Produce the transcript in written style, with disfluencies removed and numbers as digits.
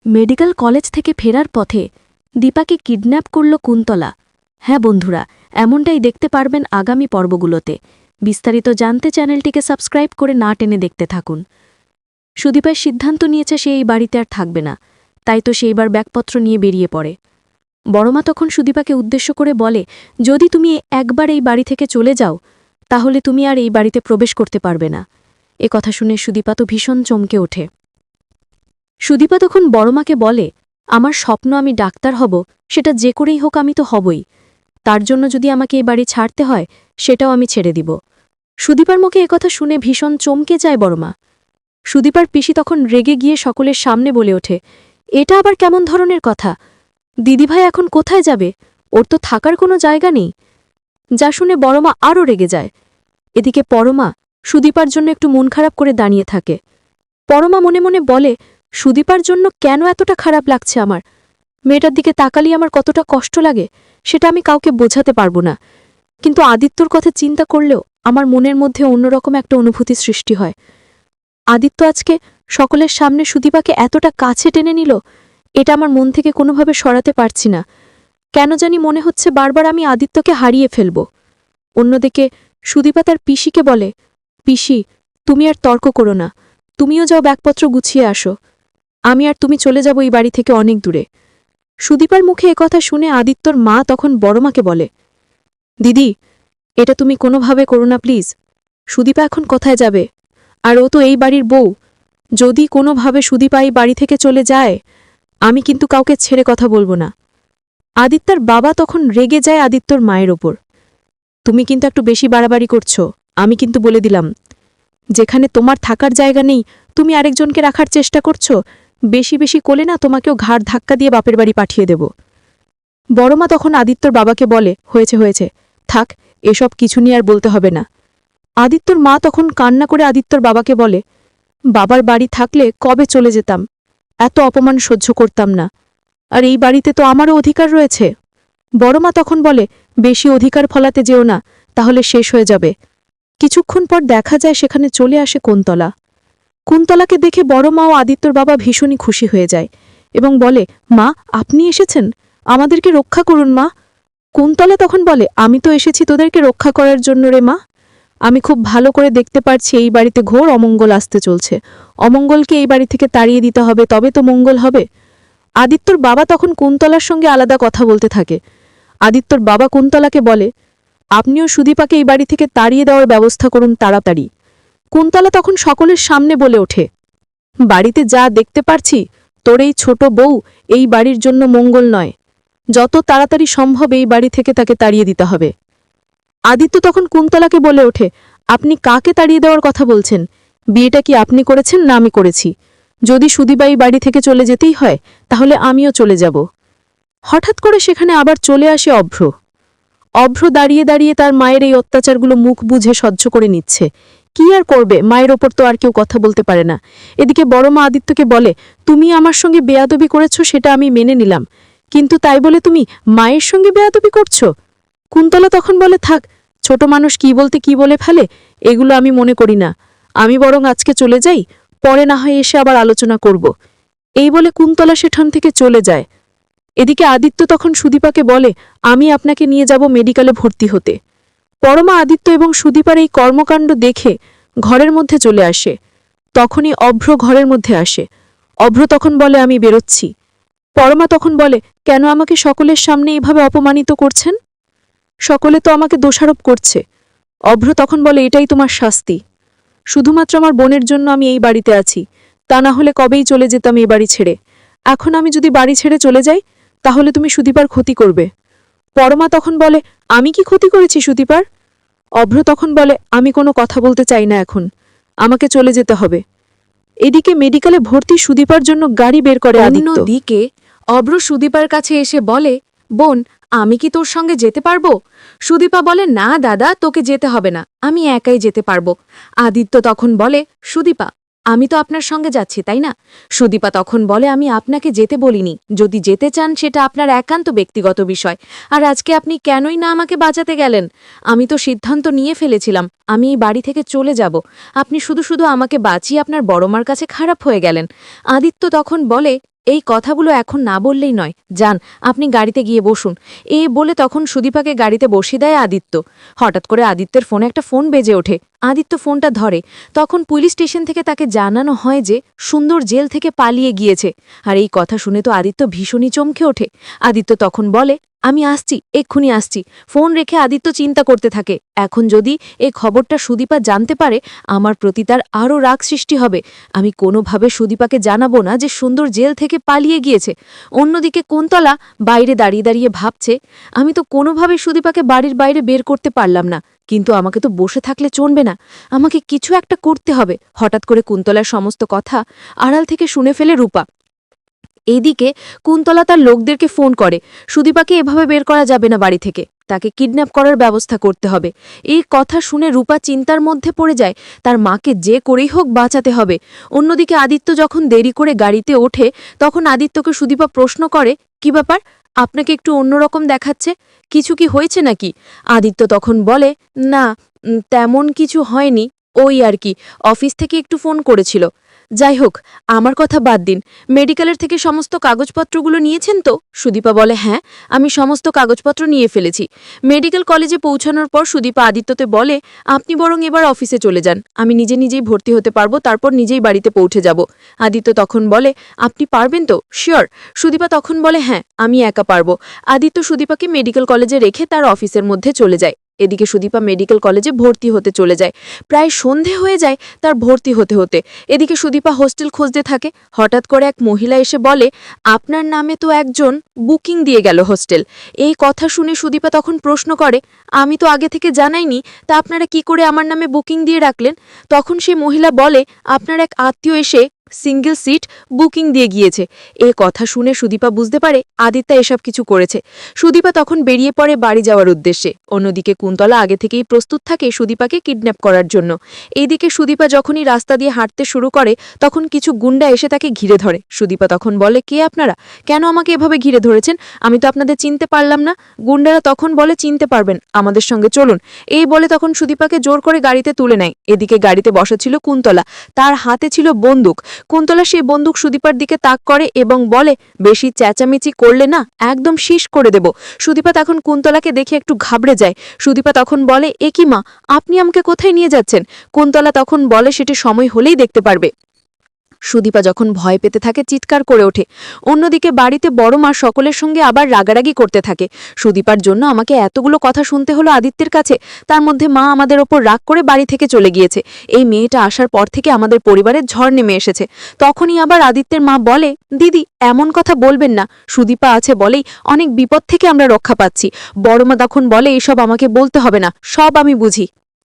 Medical college থেকে ফেরার পথে দীপাকে কিডন্যাপ করল কুন্তলা। হ্যাঁ বন্ধুরা, এমনটাই দেখতে পারবেন আগামী পর্বগুলোতে। বিস্তারিত জানতে চ্যানেলটিকে সাবস্ক্রাইব করে না টেনে দেখতে থাকুন। সুদীপার সিদ্ধান্ত নিয়েছে সে এই বাড়িতে আর থাকবে না, তাই তো সেইবার ব্যাগপত্র নিয়ে বেরিয়ে পড়ে। বড়মা তখন সুদীপাকে উদ্দেশ্য করে বলে, যদি তুমি একবার এই বাড়ি থেকে চলে যাও তাহলে তুমি আর এই বাড়িতে প্রবেশ করতে পারবে না। এ কথা শুনে সুদীপা তো ভীষণ চমকে ওঠে। সুদীপা তখন বড়মাকে বলে, আমার স্বপ্ন আমি ডাক্তার হব, সেটা যে করেই হোক আমি তো হবই। তার জন্য যদি আমাকে এই বাড়ি ছাড়তে হয় সেটাও আমি ছেড়ে দিব। সুদীপার মুখে একথা শুনে ভীষণ চমকে যায় বড়মা। সুদীপার পিসি তখন রেগে গিয়ে সকলের সামনে বলে ওঠে, এটা আবার কেমন ধরনের কথা? দিদিভাই এখন কোথায় যাবে? ওর তো থাকার কোনো জায়গা নেই। যা শুনে বড়মা আরও রেগে যায়। এদিকে পরমা সুদীপার জন্য একটু মন খারাপ করে দাঁড়িয়ে থাকে। পরমা মনে মনে বলে, সুদীপার জন্য কেন এতটা খারাপ লাগছে আমার? মেয়েটার দিকে তাকালি আমার কতটা কষ্ট লাগে সেটা আমি কাউকে বোঝাতে পারবো না। কিন্তু আদিত্যর কথা চিন্তা করলেও আমার মনের মধ্যে অন্যরকম একটা অনুভূতি সৃষ্টি হয়। আদিত্য আজকে সকলের সামনে সুদীপাকে এতটা কাছে টেনে নিল, এটা আমার মন থেকে কোনোভাবে সরাতে পারছি না। কেন জানি মনে হচ্ছে বারবার আমি আদিত্যকে হারিয়ে ফেলব। অন্যদিকে সুদীপা তার পিসিকে বলে, পিসি তুমি আর তর্ক করো না, তুমিও যাও ব্যাগপত্র গুছিয়ে আসো। আমি আর তুমি চলে যাব এই বাড়ি থেকে অনেক দূরে। সুদীপার মুখে একথা শুনে আদিত্যর মা তখন বড়মাকে বলে, দিদি এটা তুমি কোনোভাবে করো না প্লিজ। সুদীপা এখন কোথায় যাবে? আর ও তো এই বাড়ির বউ। যদি কোনোভাবে সুদীপা এই বাড়ি থেকে চলে যায় আমি কিন্তু কাউকে ছেড়ে কথা বলবো না। আদিত্যর বাবা তখন রেগে যায় আদিত্যর মায়ের ওপর। তুমি কিন্তু একটু বেশি বাড়াবাড়ি করছো, আমি কিন্তু বলে দিলাম। যেখানে তোমার থাকার জায়গা নেই তুমি আরেকজনকে রাখার চেষ্টা করছো। বেশি বেশি কোলে না তোমাকেও ঘাড় ধাক্কা দিয়ে বাপের বাড়ি পাঠিয়ে দেব। বড়মা তখন আদিত্যর বাবাকে বলে, হয়েছে হয়েছে, থাক, এসব কিছু নিয়ে আর বলতে হবে না। আদিত্যর মা তখন কান্না করে আদিত্যর বাবাকে বলে, বাবার বাড়ি থাকলে কবে চলে যেতাম, এত অপমান সহ্য করতাম না। আর এই বাড়িতে তো আমারও অধিকার রয়েছে। বড়মা তখন বলে, বেশি অধিকার ফলাতে যেও না, তাহলে শেষ হয়ে যাবে। কিছুক্ষণ পর দেখা যায় সেখানে চলে আসে কুন্তলা। কুন্তলাকে দেখে বড়মা ও আদিত্যর বাবা ভীষণই খুশি হয়ে যায় এবং বলে, মা আপনি এসেছেন, আমাদেরকে রক্ষা করুন মা। কুন্তলা তখন বলে, আমি তো এসেছি তোদেরকে রক্ষা করার জন্য রে মা। আমি খুব ভালো করে দেখতে পারছি এই বাড়িতে ঘোর অমঙ্গল আসতে চলছে। অমঙ্গলকে এই বাড়ি থেকে তাড়িয়ে দিতে হবে, তবে তো মঙ্গল হবে। আদিত্যর বাবা তখন কুন্তলার সঙ্গে আলাদা কথা বলতে থাকে। আদিত্যর বাবা কুন্তলাকে বলে, আপনিও সুদীপাকে এই বাড়ি থেকে তাড়িয়ে দেওয়ার ব্যবস্থা করুন তাড়াতাড়ি। কুন্তলা তখন সকলের সামনে বলে ওঠে, বাড়িতে যা দেখতে পারছি তোর এই ছোট বউ এই বাড়ির জন্য মঙ্গল নয়। যত তাড়াতাড়ি সম্ভব এই বাড়ি থেকে তাকে তাড়িয়ে দিতে হবে। আদিত্য তখন কুন্তলাকে বলে ওঠে, আপনি কাকে তাড়িয়ে দেওয়ার কথা বলছেন? বিয়েটা কি আপনি করেছেন না আমি করেছি? যদি সুদীপা এই বাড়ি থেকে চলে যেতেই হয় তাহলে আমিও চলে যাব। হঠাৎ করে সেখানে আবার চলে আসে অভ্র। অভ্র দাঁড়িয়ে দাঁড়িয়ে তার মায়ের এই অত্যাচারগুলো মুখ বুঝে সহ্য করে নিচ্ছে। কি আর করবে, মায়ের ওপর তো আর কেউ কথা বলতে পারে না। এদিকে বড়মা আদিত্যকে বলে, তুমি আমার সঙ্গে বেয়াদবি করেছ সেটা আমি মেনে নিলাম, কিন্তু তাই বলে তুমি মায়ের সঙ্গে বেয়াদবি করছো? কুন্তলা তখন বলে, থাক, ছোট মানুষ কি বলতে কি বলে ফেলে, এগুলো আমি মনে করি না। আমি বরং আজকে চলে যাই, পরে না হয় এসে আবার আলোচনা করব। এই বলে কুন্তলা সেখান থেকে চলে যায়। এদিকে আদিত্য তখন সুদীপাকে বলে, আমি আপনাকে নিয়ে যাব মেডিকেলে ভর্তি হতে। পরমা আদিত্য এবং সুদীপার এই কর্মকাণ্ড দেখে ঘরের মধ্যে চলে আসে। তখনই অভ্র ঘরের মধ্যে আসে। অভ্র তখন বলে, আমি বেরোচ্ছি। পরমা তখন বলে, কেন আমাকে সকলের সামনে এইভাবে অপমানিত করছেন? সকলে তো আমাকে দোষারোপ করছে। অভ্র তখন বলে, এটাই তোমার শাস্তি। শুধুমাত্র আমার বোনের জন্য আমি এই বাড়িতে আছি, তা না হলে কবেই চলে যেতাম এই বাড়ি ছেড়ে। এখন আমি যদি বাড়ি ছেড়ে চলে যাই তাহলে তুমি সুদীপার ক্ষতি করবে। পরমা তখন বলে, আমি কি ক্ষতি করেছি সুদীপার? অভ্র তখন বলে, আমি কোনো কথা বলতে চাই না, এখন আমাকে চলে যেতে হবে। এদিকে মেডিকেলে ভর্তি সুদীপার জন্য গাড়ি বের করে আদিত্য। অন্যদিকে অভ্র সুদীপার কাছে এসে বলে, বোন আমি কি তোর সঙ্গে যেতে পারবো? সুদীপা বলে, না দাদা, তোকে যেতে হবে না, আমি একাই যেতে পারবো। আদিত্য তখন বলে, সুদীপা আমি তো আপনার সঙ্গে যাচ্ছি তাই না? সুদীপা তখন বলে, আমি আপনাকে যেতে বলিনি, যদি যেতে চান সেটা আপনার একান্ত ব্যক্তিগত বিষয়। আর আজকে আপনি কেনই না আমাকে বাঁচাতে গেলেন? আমি তো সিদ্ধান্ত নিয়ে ফেলেছিলাম আমি এই বাড়ি থেকে চলে যাব। আপনি শুধু শুধু আমাকে বাঁচিয়ে আপনার বড়মার কাছে খারাপ হয়ে গেলেন। আদিত্য তখন বলে, এই কথাগুলো এখন না বললেই নয়, যান আপনি গাড়িতে গিয়ে বসুন। এই বলে তখন সুদীপাকে গাড়িতে বসিয়ে দেয় আদিত্য। হঠাৎ করে আদিত্যের ফোনে একটা ফোন বেজে ওঠে। আদিত্য ফোনটা ধরে। তখন পুলিশ স্টেশন থেকে তাকে জানানো হয় যে সুন্দর জেল থেকে পালিয়ে গিয়েছে। আর এই কথা শুনে তো আদিত্য ভীষণই চমকে ওঠে। আদিত্য তখন বলে, আমি আসছি, এক্ষুনি আসছি। ফোন রেখে আদিত্য চিন্তা করতে থাকে, এখন যদি এই খবরটা সুদীপা জানতে পারে আমার প্রতি তার আরও রাগ সৃষ্টি হবে। আমি কোনোভাবে সুদীপাকে জানাবো না যে সুন্দর জেল থেকে পালিয়ে গিয়েছে। অন্যদিকে কুন্তলা বাইরে দাঁড়িয়ে দাঁড়িয়ে ভাবছে, আমি তো কোনোভাবে সুদীপাকে বাড়ির বাইরে বের করতে পারলাম না, কিন্তু আমাকে তো বসে থাকলে চলবে না, আমাকে কিছু একটা করতে হবে। হঠাৎ করে কুন্তলার সমস্ত কথা আড়াল থেকে শুনে ফেলে রূপা। এইদিকে কুন্তলা তার লোকদেরকে ফোন করে, সুদীপাকে এভাবে বের করা যাবে না বাড়ি থেকে, তাকে কিডন্যাপ করার ব্যবস্থা করতে হবে। এই কথা শুনে রূপা চিন্তার মধ্যে পড়ে যায়, তার মাকে যে করেই হোক বাঁচাতে হবে। অন্যদিকে আদিত্য যখন দেরি করে গাড়িতে ওঠে, তখন আদিত্যকে সুদীপা প্রশ্ন করে, কি ব্যাপার, আপনাকে একটু অন্যরকম দেখাচ্ছে, কিছু কি হয়েছে নাকি? আদিত্য তখন বলে, না তেমন কিছু হয়নি, ওই আর কি, অফিস থেকে একটু ফোন করেছিল। যাই হোক, আমার কথা বাদ দিন, মেডিকেলের থেকে সমস্ত কাগজপত্রগুলো নিয়েছেন তো? সুদীপা বলে, হ্যাঁ আমি সমস্ত কাগজপত্র নিয়ে ফেলেছি। মেডিকেল কলেজে পৌঁছানোর পর সুদীপা আদিত্যতে বলে, আপনি বরং এবার অফিসে চলে যান, আমি নিজেই ভর্তি হতে পারবো, তারপর নিজেই বাড়িতে পৌঁছে যাব। আদিত্য তখন বলে, আপনি পারবেন তো? শিওর। সুদীপা তখন বলে, হ্যাঁ আমি একা পারবো। আদিত্য সুদীপাকে মেডিকেল কলেজে রেখে তার অফিসের মধ্যে চলে যায়। এদিকে সুদীপা মেডিকেল কলেজে ভর্তি হতে চলে যায়। প্রায় সন্ধে হয়ে যায় তার ভর্তি হতে হতে। এদিকে সুদীপা হোস্টেল খুঁজতে থাকে। হঠাৎ করে এক মহিলা এসে বলে, আপনার নামে তো একজন বুকিং দিয়ে গেল হোস্টেল। এই কথা শুনে সুদীপা তখন প্রশ্ন করে, আমি তো আগে থেকে জানাইনি, তা আপনারা কি করে আমার নামে বুকিং দিয়ে রাখলেন? তখন সে মহিলা বলে, আপনার এক আত্মীয় এসে সিঙ্গেল সিট বুকিং দিয়ে গিয়েছে। এ কথা শুনে সুদীপা বুঝতে পারে আদিত্য এসব কিছু করেছে। সুদীপা তখন বেরিয়ে পড়ে বাড়ি যাওয়ার উদ্দেশ্যে। অন্যদিকে কুন্তলা আগে থেকেই প্রস্তুত থাকে সুদীপাকে কিডন্যাপ করার জন্য। এইদিকে সুদীপা যখনই রাস্তা দিয়ে হাঁটতে শুরু করে, তখন কিছু গুন্ডা এসে তাকে ঘিরে ধরে। সুদীপা তখন বলে, কে আপনারা, কেন আমাকে এভাবে ঘিরে ধরেছেন, আমি তো আপনাদের চিনতে পারলাম না। গুন্ডারা তখন বলে, চিনতে পারবেন, আমাদের সঙ্গে চলুন। এই বলে তখন সুদীপাকে জোর করে গাড়িতে তুলে নেয়। এদিকে গাড়িতে বসা ছিল কুন্তলা, তার হাতে ছিল বন্দুক। কুন্তলা সেই বন্দুক সুদীপার দিকে তাক করে এবং বলে, বেশি চেঁচামেচি করলে না একদম শেষ করে দেব। সুদীপা তখন কুন্তলাকে দেখে একটু ঘাবড়ে যায়। সুদীপা তখন বলে, এ কি মা, আপনি আমাকে কোথায় নিয়ে যাচ্ছেন? কুন্তলা তখন বলে, সেটি সময় হলেই দেখতে পারবে। সুদীপা যখন ভয় পেতে থাকে চিৎকার করে ওঠে। অন্যদিকে বাড়িতে বড় মা সকলের সঙ্গে আবার রাগারাগি করতে থাকে, সুদীপার জন্য আমাকে এতগুলো কথা শুনতে হলো আদিত্যের কাছে, তার মধ্যে মা আমাদের ওপর রাগ করে বাড়ি থেকে চলে গিয়েছে। এই মেয়েটা আসার পর থেকে আমাদের পরিবারের ঝড় নেমে এসেছে। তখনই আবার আদিত্যের মা বলে, দিদি এমন কথা বলবেন না, সুদীপা আছে বলেই অনেক বিপদ থেকে আমরা রক্ষা পাচ্ছি। বড় মা তখন বলে, এসব আমাকে বলতে হবে না, সব আমি বুঝি।